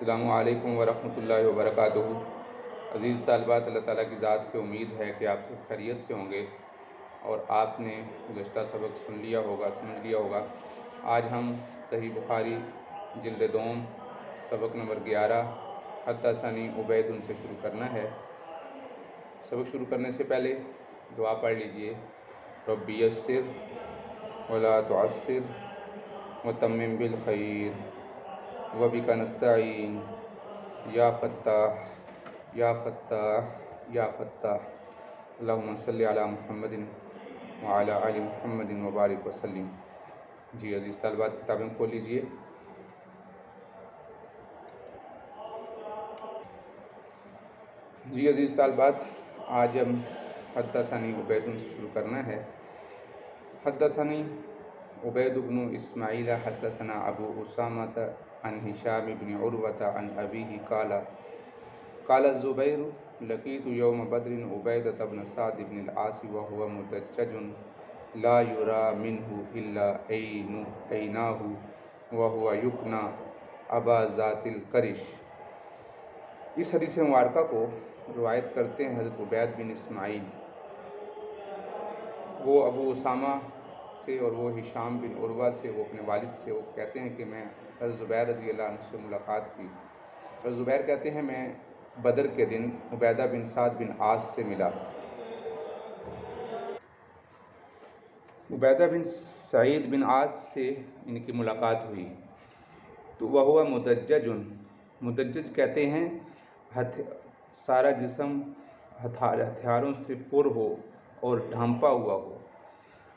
السلام علیکم ورحمۃ اللہ وبرکاتہ۔ عزیز طالبات، اللہ تعالیٰ کی ذات سے امید ہے کہ آپ سب خیریت سے ہوں گے اور آپ نے گزشتہ سبق سن لیا ہوگا، سمجھ لیا ہوگا۔ آج ہم صحیح بخاری جلد دوم سبق نمبر 11 حدثنی عبید سے شروع کرنا ہے۔ سبق شروع کرنے سے پہلے دعا پڑھ لیجئے۔ رب یسر ولا تعسر وتمم بالخیر وبک نستعین یا فتاح یا فتاح یا فتاح اللہم صلی علی محمد وعلی آل محمد وبارک وسلم۔ جی عزیز طالبات، کتابیں کھول لیجئے۔ جی عزیز طالبات، آج ہم حدثنی عبید سے شروع کرنا ہے۔ حدثنی عبید بن اسماعیل حدثنا ابو اسامہ عن ہشام بن عروۃ عن ابیہ قال الزبیر لقیت یوم بدر عبیدۃ بن سعد بن العاص وهو مدجج لا یری منہ الا عیناہ وهو یکنی ابا ذات الکرش۔ اس حدیث مبارکہ کو روایت کرتے ہیں حضرت عبید بن اسماعیل، وہ ابو اسامہ سے اور وہ ہشام بن عروہ سے، وہ اپنے والد سے، وہ کہتے ہیں کہ میں حضرت زبیر رضی اللہ عنہ سے ملاقات کی۔ حضرت زبیر کہتے ہیں میں بدر کے دن عبیدہ بن سعد بن عاص سے ملا۔ عبیدہ بن سعید بن عاص سے ان کی ملاقات ہوئی تو وہ مدجج کہتے ہیں سارا جسم ہتھیاروں سے پر ہو اور ڈھانپا ہوا ہو۔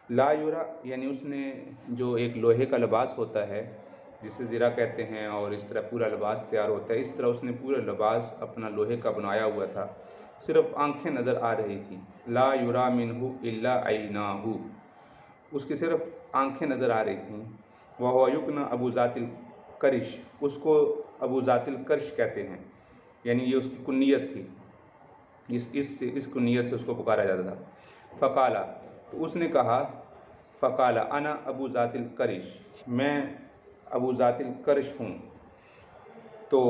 لا یرا یعنی اس نے جو ایک لوہے کا لباس ہوتا ہے جسے زرہ کہتے ہیں، اور اس طرح پورا لباس تیار ہوتا ہے، اس طرح اس نے پورا لباس اپنا لوہے کا بنایا ہوا تھا، صرف آنکھیں نظر آ رہی تھیں۔ لا یرا منہ الا عیناہ، اس کی صرف آنکھیں نظر آ رہی تھیں۔ وہو یکنی ابو ذات الکرش، اس کو ابو ذات الکرش کہتے ہیں، یعنی یہ اس کی کنیت تھی، اس کنیت سے اس کو پکارا جاتا تھا۔ فقال، تو اس نے کہا، فقال انا ابو ذات الکرش، میں ابو ذات الکرش ہوں، تو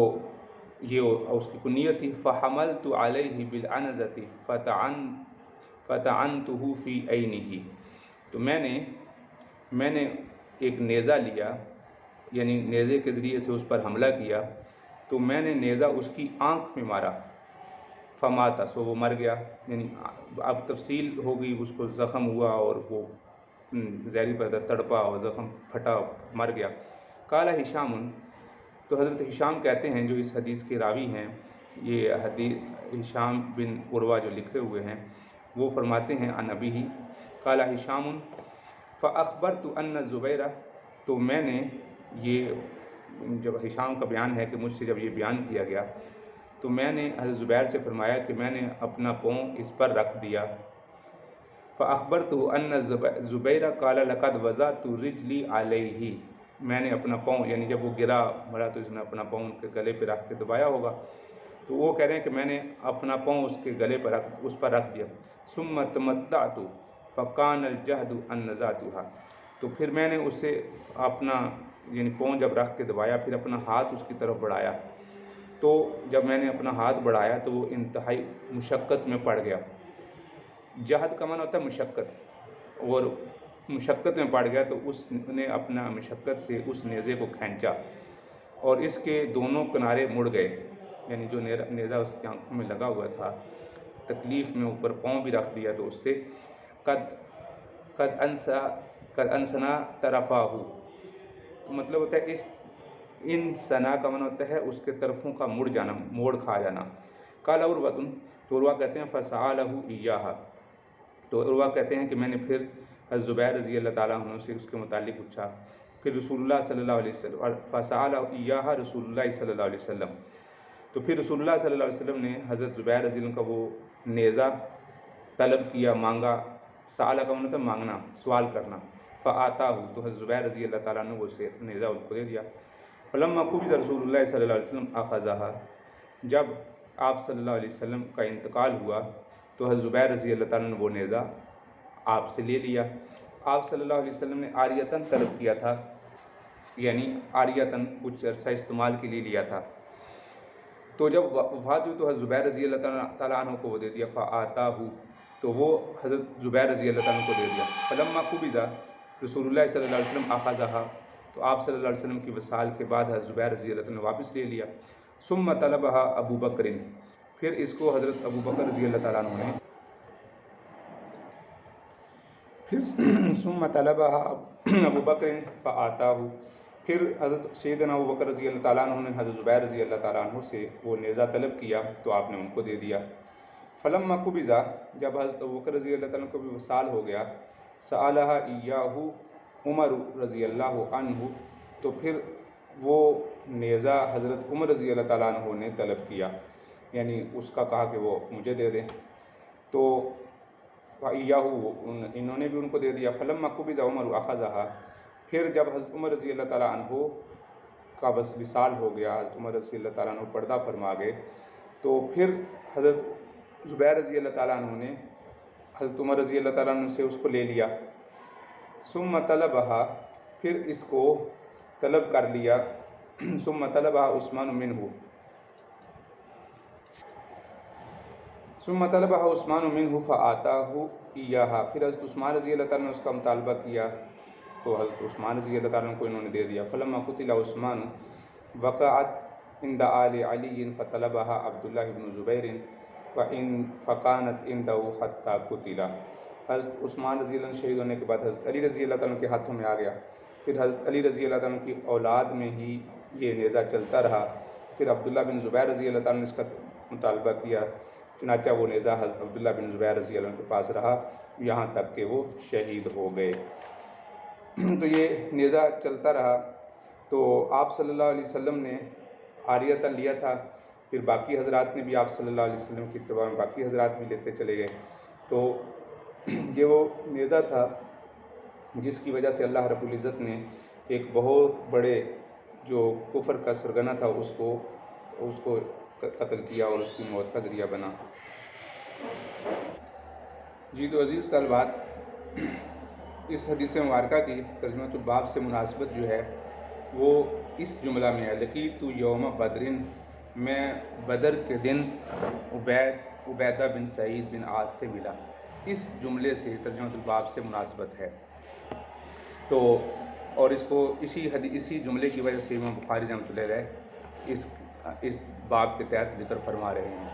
یہ اس کی کنیت تھی۔ فحملت علیہ بالعنزۃ فطعنتہ فی عینہ، تو میں نے ایک نیزہ لیا، یعنی نیزے کے ذریعے سے اس پر حملہ کیا، تو میں نے نیزہ اس کی آنکھ میں مارا۔ فمات، سو وہ مر گیا، یعنی اب تفصیل ہو گئی، اس کو زخم ہوا اور وہ زہری پر تڑپا اور زخم پھٹا، مر گیا۔ قال ہشام، تو حضرت ہشام کہتے ہیں جو اس حدیث کے راوی ہیں، یہ حدیث ہشام بن عروہ جو لکھے ہوئے ہیں، وہ فرماتے ہیں عن ابیہ قال ہشام فاخبرت ان الزبیر، تو میں نے یہ جب ہشام کا بیان ہے کہ مجھ سے جب یہ بیان کیا گیا تو میں نے حضرت زبیر سے فرمایا کہ میں نے اپنا پاؤں اس پر رکھ دیا۔ فاخبرته ان الزبیر قال لقد وضعت رجلی علیہ، میں نے اپنا پاؤں، یعنی جب وہ گرا مرا تو اس نے اپنا پاؤں کے گلے پہ رکھ کے دبایا ہوگا، تو وہ کہہ رہے ہیں کہ میں نے اپنا پاؤں اس کے گلے پر اس پر رکھ دیا۔ ثم تمتعت فکان الجہد ان نزعتها، تو پھر میں نے اسے اپنا یعنی پاؤں جب رکھ کے دبایا، پھر اپنا ہاتھ اس کی طرف بڑھایا، تو جب میں نے اپنا ہاتھ بڑھایا تو وہ انتہائی مشقت میں پڑ گیا۔ جہد کا معنی ہوتا ہے مشقت، اور مشقت میں پڑ گیا تو اس نے اپنا مشقت سے اس نیزے کو کھینچا اور اس کے دونوں کنارے مڑ گئے، یعنی جو نیزہ اس کی آنکھوں میں لگا ہوا تھا، تکلیف میں اوپر پاؤں بھی رکھ دیا تو اس سے قد انسنا طرفاہ، تو مطلب ہوتا ہے ان سنا کا معنی ہوتا ہے اس کے طرفوں کا مڑ جانا، موڑ کھا جانا۔ قال عروہ، تو عروہ کہتے ہیں فسألہ ایہا، تو عروہ کہتے ہیں کہ میں نے پھر حضرت زبیر رضی اللہ تعالیٰ عنہ سے اس کے متعلق پوچھا، پھر رسول اللہ صلی اللہ علیہ وسلم فسألہ ایہا رسول اللہ صلی اللہ علیہ وسلم، تو پھر رسول اللہ صلی اللہ علیہ وسلم نے حضرت زبیر رضی اللہ عنہ کا وہ نیزہ طلب کیا، مانگا۔ سألہ کا مطلب مانگنا، سوال کرنا۔ فآتاہ، تو حضرت زبیر رضی اللہ تعالیٰ عنہ وہ سے نیزہ اس کو دے دیا۔ فلما قبض رسول اللہ صلی اللہ علیہ وسلم اخذہا، جب آپ صلی اللہ علیہ وسلم کا انتقال ہوا تو حضرت زبیر رضی اللہ تعالیٰ نے وہ نیزہ آپ سے لے لیا۔ آپ صلی اللہ علیہ وسلم نے عاریتاً طلب کیا تھا، یعنی عاریتاً کچھ عرصہ استعمال کے لیے لیا تھا۔ تو جب وفات ہوئی تو حضرت زبیر رضی اللہ تعالیٰ عنہ کو وہ دے دیا، فآتاہ، تو وہ حضرت زبیر رضی اللہ تعالیٰ عنہ کو دے دیا۔ فلما قبض رسول اللہ صلی اللہ علیہ وسلم اخذها، تو آپ صلی اللہ علیہ وسلم کی وصال کے بعد حضرت زبیر رضی اللہ تعالیٰ نے واپس لے لیا۔ ثم طلبها ابو بکر، پھر اس کو حضرت ابو بکر رضی اللہ تعالیٰ عنہ نے ثم طلبها ابو بکر فآتاہ، پھر حضرت سیدنا ابو بکر رضی اللہ تعالیٰ عنہ نے حضرت زبیر رضی اللہ تعالیٰ عنہ سے وہ نیزہ طلب کیا تو آپ نے ان کو دے دیا۔ فلما قبض، جب حضرت ابو بکر رضی اللہ تعالیٰ عنہ کو بھی وصال ہو گیا، سألها ایاہ عمر رضی اللہ عنہ، تو پھر وہ نیزہ حضرت عمر رضی اللہ تعالیٰ عنہ نے طلب کیا، یعنی اس کا کہا کہ وہ مجھے دے دیں، تو وَإِيَّاهُ، انہوں نے بھی ان کو دے دیا۔ فلما قبض عمر اخذها، پھر جب حضرت عمر رضی اللہ تعالیٰ عنہ کا وصال ہو گیا، حضرت عمر رضی اللہ تعالیٰ عنہ پردہ فرما گئے، تو پھر حضرت زبیر رضی اللہ تعالیٰ عنہ نے حضرت عمر رضی اللہ تعالیٰ عنہ سے اس کو لے لیا۔ ثم طلبها، پھر اس کو طلب کر لیا۔ ثم طلبها عثمان منہ، ثم طلبها عثمان منہ فآتاہ ایاہا، پھر حضرت عثمان رضی اللہ تعالیٰ نے اس کا مطالبہ کیا تو حضرت عثمان رضی اللہ تعالیٰ کو انہوں نے دے دیا۔ فلما قتل عثمان وقعت عند آل علی فطلبها عبداللہ بن زبیر فکانت عنده حتی قتل، حضرت عثمان رضی اللہ عنہ شہید ہونے کے بعد حضرت علی رضی اللہ تعالیٰ کے ہاتھوں میں آ گیا، پھر حضرت علی رضی اللہ تعالیٰ کی اولاد میں ہی یہ نیزہ چلتا رہا، پھر عبداللہ بن زبیر رضی اللہ تعالیٰ نے اس کا مطالبہ کیا، چنانچہ وہ نیزہ حضرت عبداللہ بن زبیر رضی اللہ عنہ کے پاس رہا یہاں تک کہ وہ شہید ہو گئے۔ تو یہ نیزہ چلتا رہا، تو آپ صلی اللہ علیہ وسلم نے عاریتاً لیا تھا، پھر باقی حضرات نے بھی آپ صلی اللہ علیہ وسلم کی اتباع میں باقی حضرات بھی لیتے چلے گئے۔ تو یہ وہ نیزہ تھا جس کی وجہ سے اللہ رب العزت نے ایک بہت بڑے جو کفر کا سرغنہ تھا اس کو قتل کیا اور اس کی موت کا ذریعہ بنا۔ جی تو عزیز طالبات، اس حدیث مبارکہ کی ترجمۃ الباب سے مناسبت جو ہے وہ اس جملہ میں ہے، لقیت یوم بدرن، میں بدر کے دن عبیدہ بن سعید بن عاص سے ملا، اس جملے سے ترجمۃ الباب سے مناسبت ہے۔ تو اور اس کو اسی جملے کی وجہ سے امام بخاری رحمۃ اللہ علیہ اس باب کے تحت ذکر فرما رہے ہیں۔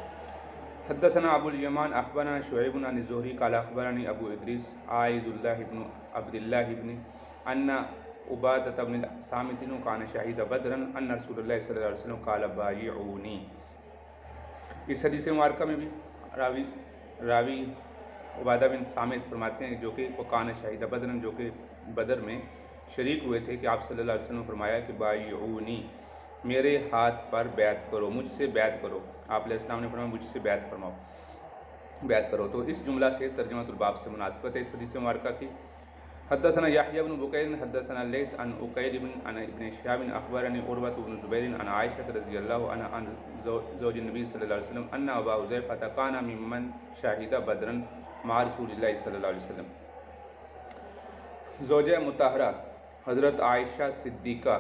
حدثنا ابو الیمان اخبرنا شعیب عن الزہری قال اخبرنی ابو ادریس عائذ اللہ بن عبد اللہ بن ان عبادۃ بن الصامت کان شہید بدرا ان رسول اللہ صلی اللہ علیہ وسلم قال بایعونی۔ اس حدیث مبارکہ میں بھی راوی عبادہ بن صامت فرماتے ہیں جو کہ کان شہید بدرا، جو کہ بدر میں شریک ہوئے تھے، کہ آپ صلی اللہ علیہ وسلم نے فرمایا کہ بایعونی، میرے ہاتھ پر بیعت کرو، مجھ سے بیعت کرو۔ آپ علیہ السلام نے فرمایا مجھ سے بیعت کرو۔ تو اس جملہ سے ترجمۃ الباب سے مناسبت ہے اس حدیث مبارکہ کی۔ حدثنا یحییٰ بن بکیر حدثنا لیث عن عقیل عن ابن شہاب اخبرنی عروۃ بن زبیر عن عائشہ رضی اللہ عنہا عن زوج النبی صلی اللہ علیہ وسلم ان ابا حذیفہ کان ممن شہد بدرا مع رسول اللہ صلی اللہ علیہ وسلم۔ زوجہ مطہرہ حضرت عائشہ صدیقہ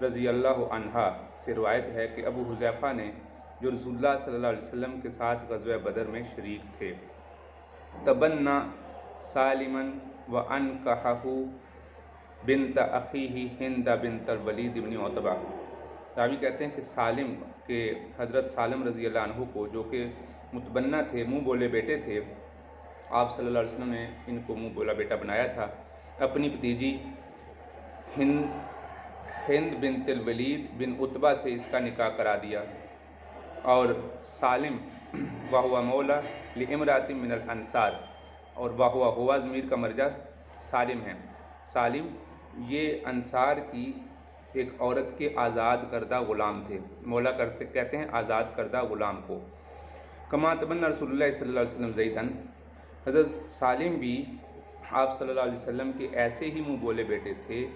رضی اللہ عنہا سے روایت ہے کہ ابو حذیفہ نے، جو رسول اللہ صلی اللہ علیہ وسلم کے ساتھ غزوہ بدر میں شریک تھے، تبنا سالما وانکحہ بنت اخیہ ہند بنت الولید بن عتبہ۔ راوی کہتے ہیں کہ سالم کے حضرت سالم رضی اللہ عنہ کو، جو کہ متبنہ تھے، منہ بولے بیٹے تھے، آپ صلی اللہ علیہ وسلم نے ان کو منہ بولا بیٹا بنایا تھا، اپنی بھتیجی ہند بنت الولید بن عتبہ سے اس کا نکاح کرا دیا، اور سالم وہو مولا لامرأۃ من الانصار، اور ہوا ضمیر کا مرجع سالم ہے۔ سالم یہ انصار کی ایک عورت کے آزاد کردہ غلام تھے، مولا کہتے ہیں آزاد کردہ غلام کو۔ کما تبنا رسول اللہ صلی اللہ علیہ وسلم زیدن، حضرت سالم بھی آپ صلی اللہ علیہ وسلم کے ایسے ہی منہ بولے بیٹے تھے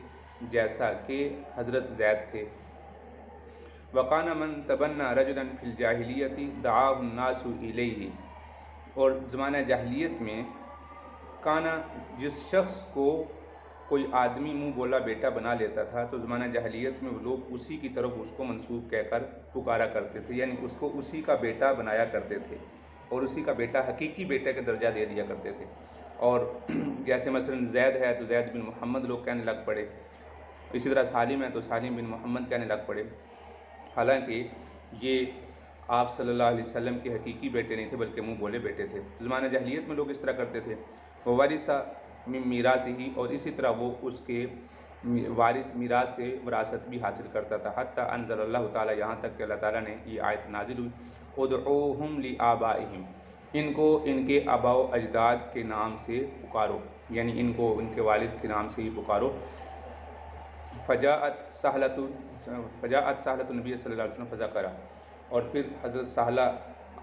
جیسا کہ حضرت زید تھے۔ وکان من تبنا رجلا فی الجاہلیت دعاہ الناس الیہ، اور زمانہ جاہلیت میں کانا، جس شخص کو کوئی آدمی منہ بولا بیٹا بنا لیتا تھا تو زمانہ جاہلیت میں وہ لوگ اسی کی طرف اس کو منسوب کہہ کر پکارا کرتے تھے، یعنی اس کو اسی کا بیٹا بنایا کرتے تھے اور اسی کا بیٹا حقیقی بیٹے کا درجہ دے دیا کرتے تھے۔ اور جیسے مثلا زید ہے تو زید بن محمد لوگ کہنے لگ پڑے، اسی طرح سالم ہے تو سالم بن محمد کہنے لگ پڑے، حالانکہ یہ آپ صلی اللہ علیہ وسلم کے حقیقی بیٹے نہیں تھے بلکہ منہ بولے بیٹے تھے۔ زمانہ جاہلیت میں لوگ اس طرح کرتے تھے۔ وہ وارثہ من میراث ہی، اور اسی طرح وہ اس کے وارث میراث سے وراثت بھی حاصل کرتا تھا۔ حتی انزل اللہ تعالیٰ، یہاں تک کہ اللہ تعالیٰ نے یہ آیت نازل ہوئی، ادعوہم لآبائہم، ان کو ان کے آباء و اجداد کے نام سے پکارو، یعنی ان کو ان کے والد کے نام سے ہی پکارو۔ فجاءت سہلۃ النبی صلی اللہ علیہ وسلم فذکرہ، اور پھر حضرت سہلہ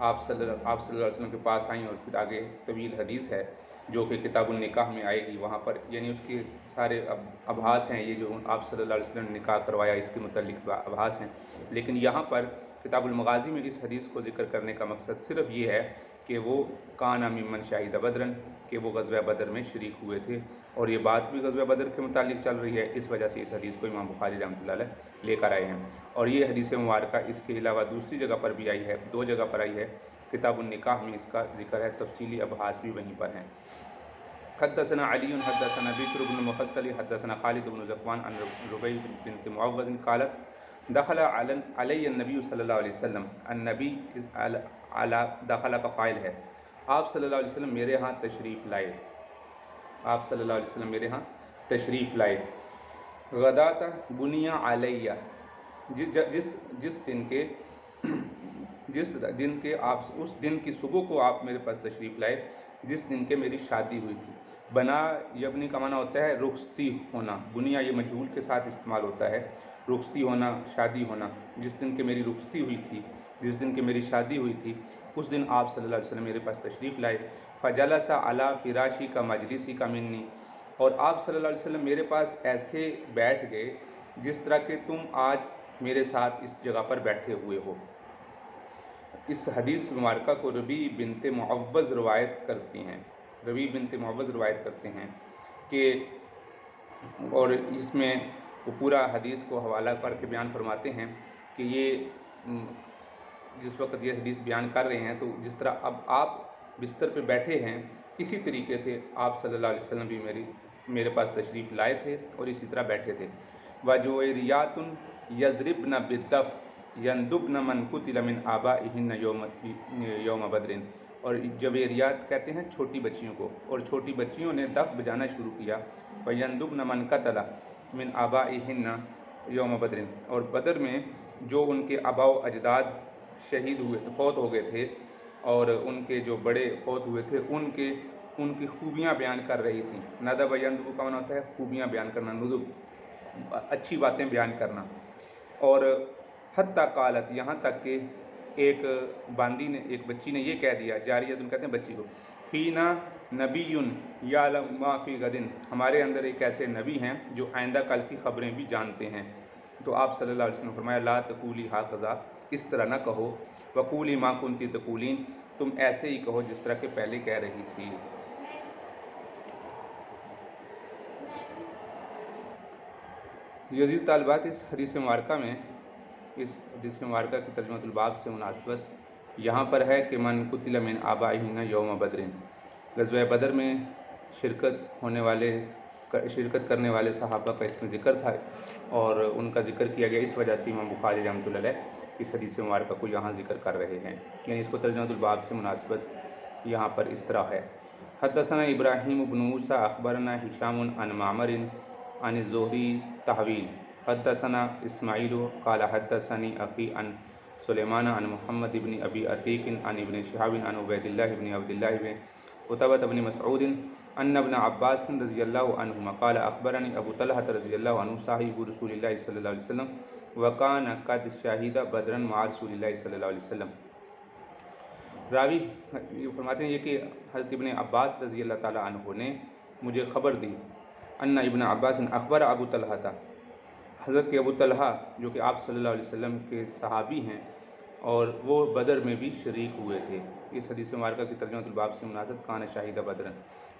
آپ صلی اللہ علیہ وسلم کے پاس آئیں، اور پھر آگے طویل حدیث ہے جو کہ کتاب النکاح میں آئے گی، وہاں پر یعنی اس کے سارے ابحاث ہیں، یہ جو آپ صلی اللہ علیہ وسلم نے نکاح کروایا اس کے متعلق ابحاث ہیں، لیکن یہاں پر کتاب المغازی میں اس حدیث کو ذکر کرنے کا مقصد صرف یہ ہے کہ وہ کان ممن شہید بدرن، کہ وہ غزوہ بدر میں شریک ہوئے تھے، اور یہ بات بھی غزوہ بدر کے متعلق چل رہی ہے، اس وجہ سے اس حدیث کو امام بخاری رحمۃ اللہ علیہ لے کر آئے ہیں۔ اور یہ حدیث مبارکہ اس کے علاوہ دوسری جگہ پر بھی آئی ہے، 2 جگہ پر آئی ہے، کتاب النکاح میں اس کا ذکر ہے، تفصیلی ابحاث بھی وہیں پر ہیں۔ حدثنا علی حدثنا بشر بن المفصل حدثنا خالد بن ذکوان عن ربیع بنت معوذ قالت دخل علی النبی صلی اللہ علیہ وسلم، النبی دخل کا فاعل ہے، آپ صلی اللہ علیہ وسلم میرے ہاں تشریف لائے، آپ صلی اللہ علیہ وسلم میرے ہاں تشریف لائے۔ غدات بنیا علیہ، جس دن کے آپ اس دن کی صبح کو آپ میرے پاس تشریف لائے جس دن کے میری شادی ہوئی تھی۔ بنا یبنی کا معنی ہوتا ہے رخصتی ہونا، بنیا یہ مجہول کے ساتھ استعمال ہوتا ہے، رخصتی ہونا، شادی ہونا۔ جس دن کے میری رخصتی ہوئی تھی، جس دن کے میری شادی ہوئی تھی، اس دن آپ صلی اللہ علیہ وسلم میرے پاس تشریف لائے۔ فجلس علی فراشی کا مجلسی کا منی، اور آپ صلی اللہ علیہ وسلم میرے پاس ایسے بیٹھ گئے جس طرح کہ تم آج میرے ساتھ اس جگہ پر بیٹھے ہوئے ہو۔ اس حدیث مبارکہ کو ربیع بنت معوذ روایت کرتی ہیں، ربیع بنت معوذ روایت کرتے ہیں کہ، اور اس میں وہ پورا حدیث کو حوالہ کر کے بیان فرماتے ہیں کہ یہ جس وقت یہ حدیث بیان کر رہے ہیں تو جس طرح اب آپ بستر پہ بیٹھے ہیں اسی طریقے سے آپ صلی اللہ علیہ وسلم بھی میرے پاس تشریف لائے تھے اور اسی طرح بیٹھے تھے۔ وَجُوَيْرِيَاتٌ يَضْرِبْنَ بِالدَّفِ يَنْدُبْنَ مَنْ قُتِلَ مِنْ آبَائِهِنَّ یوم بدر، اور جویریات کہتے ہیں چھوٹی بچیوں کو، اور چھوٹی بچیوں نے دف بجانا شروع کیا۔ وَيَنْدُبْنَ مَنْ قَتَلَ مِنْ آبَائِهِنَّ یوم بدر، اور بدر میں جو ان کے آباء و اجداد شہید ہوئے فوت ہو گئے تھے اور ان کے جو بڑے فوت ہوئے تھے ان کی خوبیاں بیان کر رہی تھیں۔ ندب یندب کا معنی ہوتا ہے خوبیاں بیان کرنا، ندب اچھی باتیں بیان کرنا۔ اور حتی قالت، یہاں تک کہ ایک باندی نے، ایک بچی نے یہ کہہ دیا، جاریۃ کہتے ہیں بچی کو، فینا نبی یعلم ما فی غد، ہمارے اندر ایک ایسے نبی ہیں جو آئندہ کل کی خبریں بھی جانتے ہیں۔ تو آپ صلی اللہ علیہ وسلم نے فرمایا لا تقولی ھکذا، اس طرح نہ کہو، وقولی ما کنتی تقولین، تم ایسے ہی کہو جس طرح کہ پہلے کہہ رہی تھی۔ عزیز طالبات، اس حدیث مبارکہ میں، اس حدیث مبارکہ کی ترجمۃ الباب سے مناسبت یہاں پر ہے کہ من قتل من آبائہن یوم بدر، غزوہ بدر میں شرکت کرنے والے صحابہ کا اس میں ذکر تھا اور ان کا ذکر کیا گیا، اس وجہ سے امام بخاری رحمۃ اللہ علیہ اس حدیث مبارکہ کو یہاں ذکر کر رہے ہیں، یعنی اس کو ترجمۃ الباب سے مناسبت یہاں پر اس طرح ہے۔ حدثنا ابراہیم بن موسیٰ اخبرنا ہشام عن معمر عن الزہری تحویل، حدثنا اسماعیل قال حدثني اخی عن سلیمان عن محمد بن ابی عتیق عن ابن شہاب عن عبید اللہ بن عبد اللہ بن عتبہ بن مسعود ان ابن عباس رضی اللہ عنہما قال اخبرني ابو طلحہ رضی اللہ عنہ صاحب رسول اللہ صلی اللہ علیہ وسلم وکان قد شہید بدرا مع رسول اللہ صلی اللہ علیہ وسلم۔ راوی یہ فرماتے ہیں یہ کہ حضرت ابن عباس رضی اللہ تعالیٰ عنہ نے مجھے خبر دی، ان ابن عباس اخبر ابو طلحہ تھا، حضرت ابو طلحہ جو کہ آپ صلی اللہ علیہ وسلم کے صحابی ہیں اور وہ بدر میں بھی شریک ہوئے تھے۔ اس حدیث مبارکہ کی ترجمۃ الباب سے مناسب کان شاہد بدر،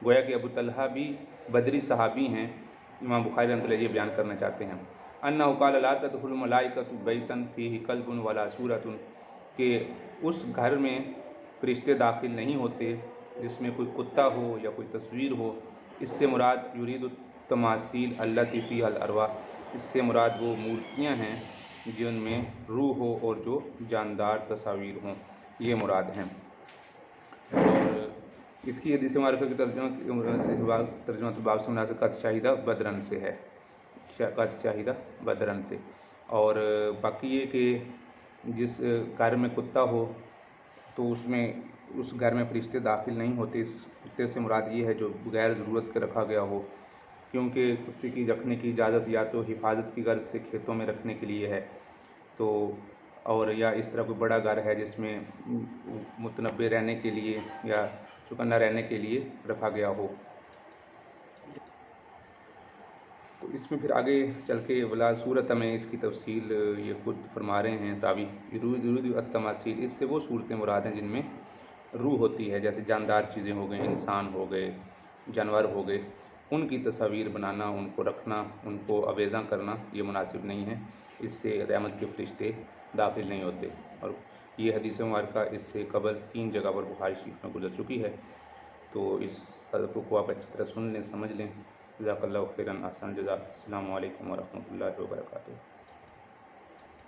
گویا کہ ابو طلحہ بھی بدری صحابی ہیں امام بخاری رحمۃ اللہ یہ بیان کرنا چاہتے ہیں انہ قال لا تدخل الملائکۃ بیتا فیہ کلب ولا صورۃ، کہ اس گھر میں فرشتے داخل نہیں ہوتے جس میں کوئی کتا ہو یا کوئی تصویر ہو۔ اس سے مراد یرید التماثیل التی فیہا الارواح، اس سے مراد وہ مورتیاں ہیں جن میں روح ہو اور جو جاندار تصاویر ہوں، یہ مراد ہیں۔ اور اس کی حدیث مبارکہ کی ترجمہ باب سے مناسب قد شاہدہ بدرن سے ہے، قد شاہدہ بدرن سے۔ اور باقی یہ کہ جس گھر میں کتا ہو تو اس گھر میں فرشتے داخل نہیں ہوتے۔ اس کتے سے مراد یہ ہے جو بغیر ضرورت کے رکھا گیا ہو، کیونکہ کتے کی رکھنے کی اجازت یا تو حفاظت کی غرض سے کھیتوں میں رکھنے کے لیے ہے، تو اور یا اس طرح کوئی بڑا گھر ہے جس میں متنبع رہنے کے لیے یا چوکنا رہنے کے لیے رکھا گیا ہو۔ تو اس میں پھر آگے چل کے ولا صورت میں اس کی تفصیل یہ خود فرما رہے ہیں راوی، یرید التماثیل، اس سے وہ صورتیں مراد ہیں جن میں روح ہوتی ہے، جیسے جاندار چیزیں ہو گئیں، انسان ہو گئے، جانور ہو گئے، ان کی تصاویر بنانا، ان کو رکھنا، ان کو آویزاں کرنا یہ مناسب نہیں ہے، اس سے رحمت کے فرشتے داخل نہیں ہوتے۔ اور یہ حدیث مبارکہ اس سے قبل 3 جگہ پر بخاری شریف میں گزر چکی ہے، تو اس سبق کو آپ اچھی طرح سن لیں، سمجھ لیں۔ جزاک اللہ خیراً، احسن الجزاء۔ السلام علیکم ورحمۃ اللہ وبرکاتہ۔